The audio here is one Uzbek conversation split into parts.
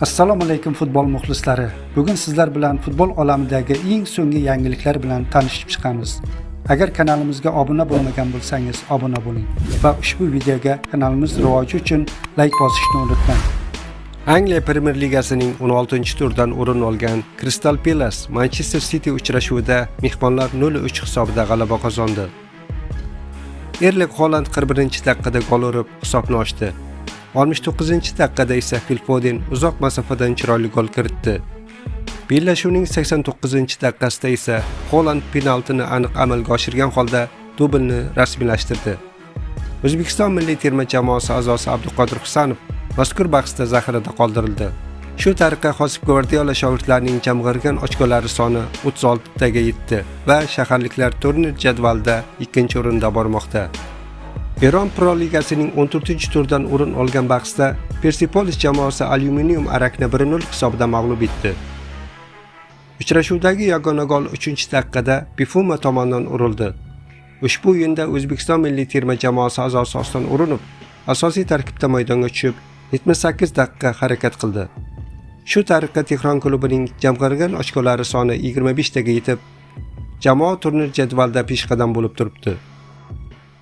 Assalomu alaykum futbol muxlislari. Bugun sizlar bilan futbol olamidagi eng so'nggi yangiliklar bilan tanishib chiqamiz. Agar kanalimizga obuna bo'lmagan bo'lsangiz, obuna bo'ling va ushbu videoga kanalimiz rivoji uchun like bosishni unutmang. Angliya Premier Ligasining 16-turdan o'rin olgan Crystal Palace Manchester City uchrashuvida mehmonlar 0-3 hisobida g'alaba qozondi. Erling Haaland 41-daqiqada gol urib hisobni ochdi. 69-daqiqada esa Phil Foden uzoq masofadan chiroyli gol kiritdi. Bellashuvning 89-daqiqasida esa Haaland penaltini aniq amalga oshirgan holda dublni rasmiylashtirdi. O'zbekiston milliy terma jamoasi a'zosi Abduqodir Husanov mazkur bahsda zaxirada qoldirildi. Shu tariqa Josep Guardiola shogirdlarining jamg'argan ochkolari soni 36 taga yetdi va shaharliklar turnir jadvalida 2-o'rinda bormoqda. Eron Pro Ligasining 14-turdan o'rin olgan bahsda Persepolis jamoasi Alyuminium Arakni 1-0 hisobida mag'lub etdi. Uchrashuvdagi yagona gol 3-daqiqada Bifuma tomonidan urildi. Ushbu o'yinda O'zbekiston milliy terma jamoasi a'zosi Oston O'runov asosiy tarkibda maydonga tushib 78 daqiqa harakat qildi. Shu tariqa Tehron klubining jamg'argan ochkolari soni 25 taga yetib, jamoa turnir jadvalida peshqadam bo'lib turibdi.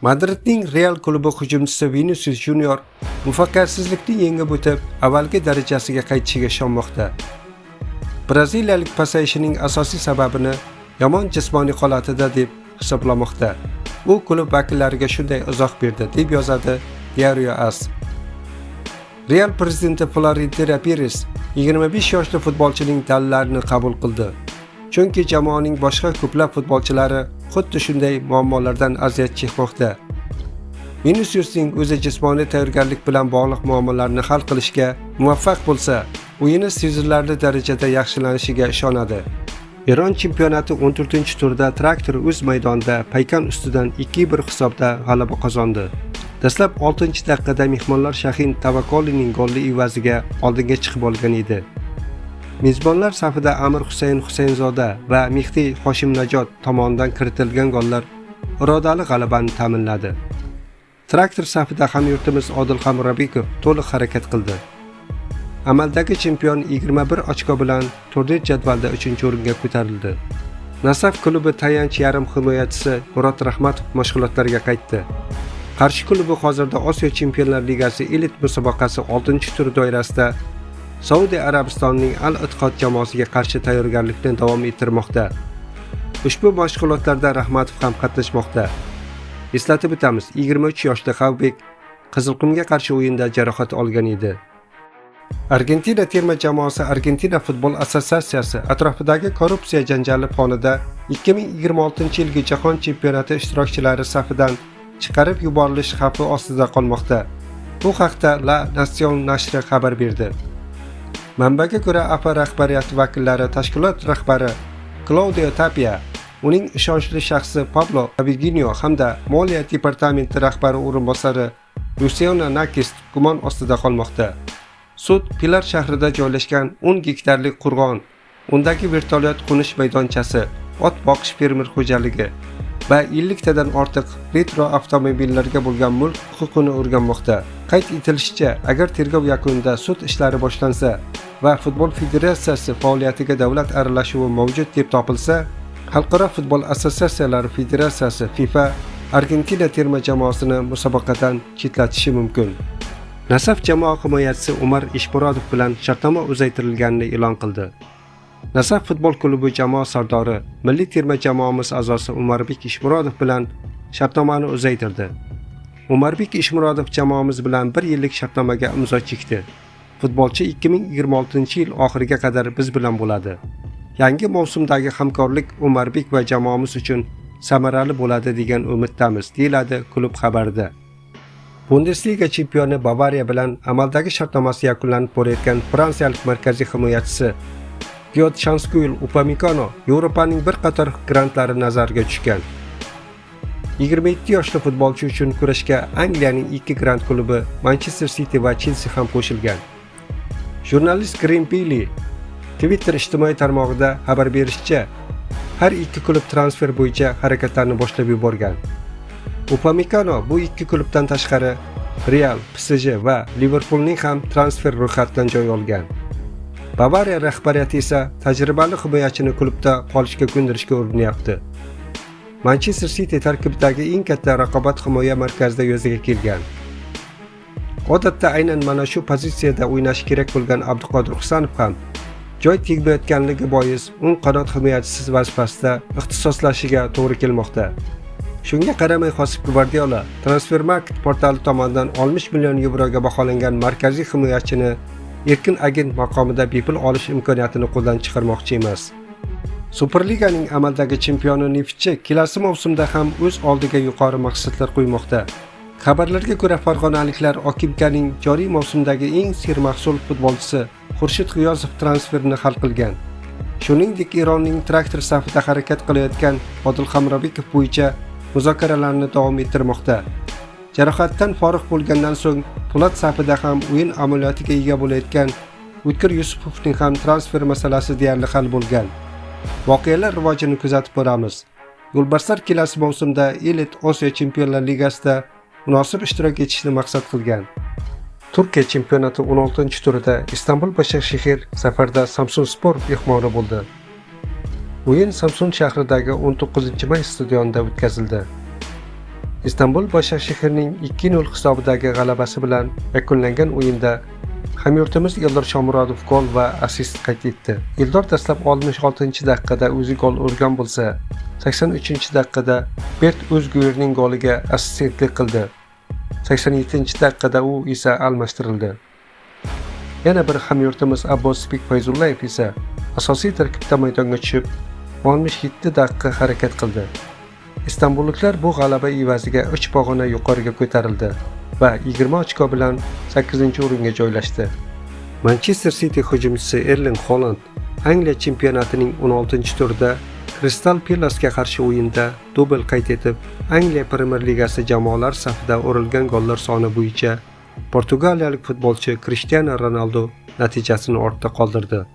Madridning Real klubi hujumchisi Vinicius Junior muvaffaqiyatsizlikni yengib o'tib, avvalgi darajasiga qaytishiga ishonmoqda. Braziliyalik pasayishining asosiy sababini yomon jismoniy holatida deb hisoblamoqda. U klub vakillariga shunday izoh berdi, deb yozadi Diario AS. Real prezidenti Florentino Perez 25 yoshli futbolchining dalillarini qabul qildi. Chunki jamoaning boshqa ko'plab futbolchilari xuddi shunday muammolardan aziyat chekmoqda. Viniciusning o'zi jismoniy tayyorgarlik bilan bog'liq muammolarni hal qilishga muvaffaq bo'lsa, o'yini sezilarli darajada yaxshilanishiga ishonadi. Eron chempionati 14-turda Traktor o'z maydonida Paykan ustidan 2-1 hisobda g'alaba qozondi. Dastlab 6-daqiqada mehmonlar Shahin Tavakkolining golli evaziga oldinga chiqib olgan edi. Mezbonlar safida Amir Husayn Husaynzoda va Mehdi Hoshimnajot tomonidan kiritilgan gollar irodali g'alabani ta'minladi. Traktor safida hamyurtimiz Odilxon Rabikov to'liq harakat qildi. Amaldagi chempion 21 ochko bilan turnir jadvalida 3-o'ringa ko'tarildi. Nasaf klubi tayanch yarim himoyachisi Murod Rahmatov mashg'ulotlarga qaytdi. Qarshi klubi hozirda Osiyo Chempionlar Ligasi elit musobaqasi 6-tur doirasida Saudiya Arabistonining Al-Ittiqod jamoasiga qarshi tayyorgarlikni davom ettirmoqda. Ushbu mashg'ulotlarda Rahmatov ham qatnashmoqda. Eslatib o'tamiz, 23 yoshli Xavbek Qizilqumga qarshi o'yinda jarohat olgan edi. Argentina terma jamoasi Argentina futbol assotsiatsiyasi atrofidagi korrupsiya janjali fonida 2026-yilgi jahon chempionati ishtirokchilari safidan chiqarib yuborilish xavfi ostida qolmoqda. Bu haqda La Nación nashri xabar berdi. Manbaga ko'ra, AFA rahbariyati vakillari tashkilot rahbari Claudio Tapia, uning ishonchli shaxsi Pablo Aviginio hamda Moliya departamenti rahbari o'rinbosari Luciano Nakis gumon ostida qolmoqda. Sud Pilar shahrida joylashgan 10 gektarlik qo'rg'on, undagi vertolyot qo'nish maydonchasi, ot boqish fermer xo'jaligi va 50 tadan ortiq retro avtomobillarga bo'lgan mulk huquqini o'rganmoqda. Qayd etilishicha, agar tergov yakunida sud ishlari boshlansa va futbol federatsiyasi faoliyatiga davlat aralashuvi mavjud deb topilsa, Xalqaro futbol assotsiatsiyalari federatsiyasi FIFA Argentina terma jamoasini musobaqadan chetlatishi mumkin. Nasaf jamoa himoyachisi Umar Ishmurodov bilan shartnoma uzaytirilganini e'lon qildi. Nasaf futbol klubi jamoa sardori, milliy terma jamoamiz a'zosi Umarbek Ishmurodov bilan shartnomani uzaytirdi. Umarbek Ishmurodov jamoamiz bilan 1 yillik shartnomaga imzo chekdi. Futbolchi 2026-yil oxiriga qadar biz bilan bo'ladi. Yangi mavsumdagi hamkorlik Umarbek va jamoamiz uchun samarali bo'ladi degan umiddamiz, deyiladi klub xabarida. Bundesliga chempioni Bavariya bilan amaldagi shartnomasi yakunlanib borayotgan fransiyalik markaziy himoyachisi Piotr Shanskuil Upamecano Yevropaning bir qator grantlari nazarga tushgan. 27 yoshli futbolchi uchun kurashga Angliyaning 2 grant klubi Manchester City va Chelsea ham qo'shilgan. Jurnalist Graham Bailey Twitter ijtimoiy tarmog'ida xabar berishicha, har ikki klub transfer bo'yicha harakatlarni boshlab yuborgan. Upamecano bu ikki klubdan tashqari Real, PSG va Liverpoolning ham transfer ro'yxatidan joy olgan. Bavariya rahbariyati esa tajribali himoyachini klubda qolishga ko'ndirishga urinilyapti. Manchester City tarkibidagi eng katta raqobat himoya markazida yuzaga kelgan. Odatda aynan mana shu pozitsiyada o'ynashi kerak bo'lgan Abduqodir Husanov ham joy tegmayotganligi bois o'ng qanot himoyachisi vazifasida ixtisoslashiga to'g'ri kelmoqda. Shunga qaramay Josep Guardiola Transfermarkt portali tomonidan 60 million yevroga baholangan markaziy himoyachini erkin agent maqomida bepul olish imkoniyatini qo'ldan chiqarmoqchi emas. Superliganing amaldagi chempioni Neftchi kelasi mavsumda ham o'z oldiga yuqori maqsadlar qo'ymoqda. Xabarlarga ko'ra, farg'onaliklar Okimkaning joriy mavsumdagi eng sermahsul futbolchisi Xurshid G'iyosov transferini hal qilgan. Shuningdek, Eronning traktor safida harakat qilayotgan Odil Hamrobekov bo'yicha muzokaralarni davom ettirmoqda. Jarohatdan forig' bo'lgandan so'ng Po'lat safida ham o'yin amaliyotiga ega bo'layotgan O'tkir Yusupovning ham transfer masalasi deyarli hal bo'lgan. Voqealar rivojini kuzatib boramiz. Yo'lbarslar kelasi mavsumda Elit Osiyo Chempionlar Ligasida munosib ishtirok etishni maqsad qilgan. Turkiya chempionati 16-turida Istanbul Başakşehir safarda Samsunspor mehmoni bo'ldi. O'yin Samsun shahridagi 19-may stadionida o'tkazildi. Istanbul Başakşehirning 2-0 hisobidagi g'alabasi bilan yakunlangan o'yinda hamyurtimiz Eldor Shomurodov gol va assist qayd etdi. Eldor dastlab 66-daqiqada o'zi gol urgan bo'lsa, 83-daqiqada Bert O'zguyerning goliga assistentlik qildi. 87-daqiqada u esa almashtirildi. Yana bir hamyurtimiz Abbosbek Fayzullayev esa asosiy tarkibda maydonga tushib, 67 daqiqa harakat qildi. Istanbulliklar bu g'alaba evaziga 3 pog'ona yuqoriga ko'tarildi va 20 ochko bilan 8-o'ringa joylashdi. Manchester City hujumchisi Erling Haaland Angliya chempionatining 16-turida Crystal Palace'ga qarshi o'yinda dubl qayd etib, Angliya Premyer Ligasi jamoalar safida urilgan gollar soni bo'yicha portugaliyalik futbolchi Cristiano Ronaldo natijasini ortda qoldirdi.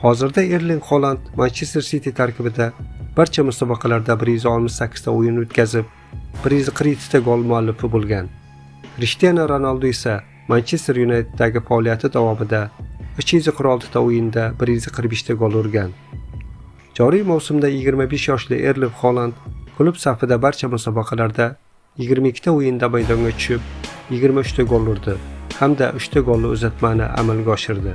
Hozirda Erling Haaland Manchester City tarkibida barcha musobaqalarda 168 ta o'yin o'tkazib, 140 ta gol muallifi bo'lgan. Cristiano Ronaldo esa Manchester United'dagi faoliyati davomida 346 ta o'yinda 145 ta gol urgan. Joriy mavsumda 25 yoshli Erling Haaland klub safida barcha musobaqalarda 22 ta o'yinda maydonga tushib, 23 ta gol urdi hamda 3 ta golli uzatmani amalga oshirdi.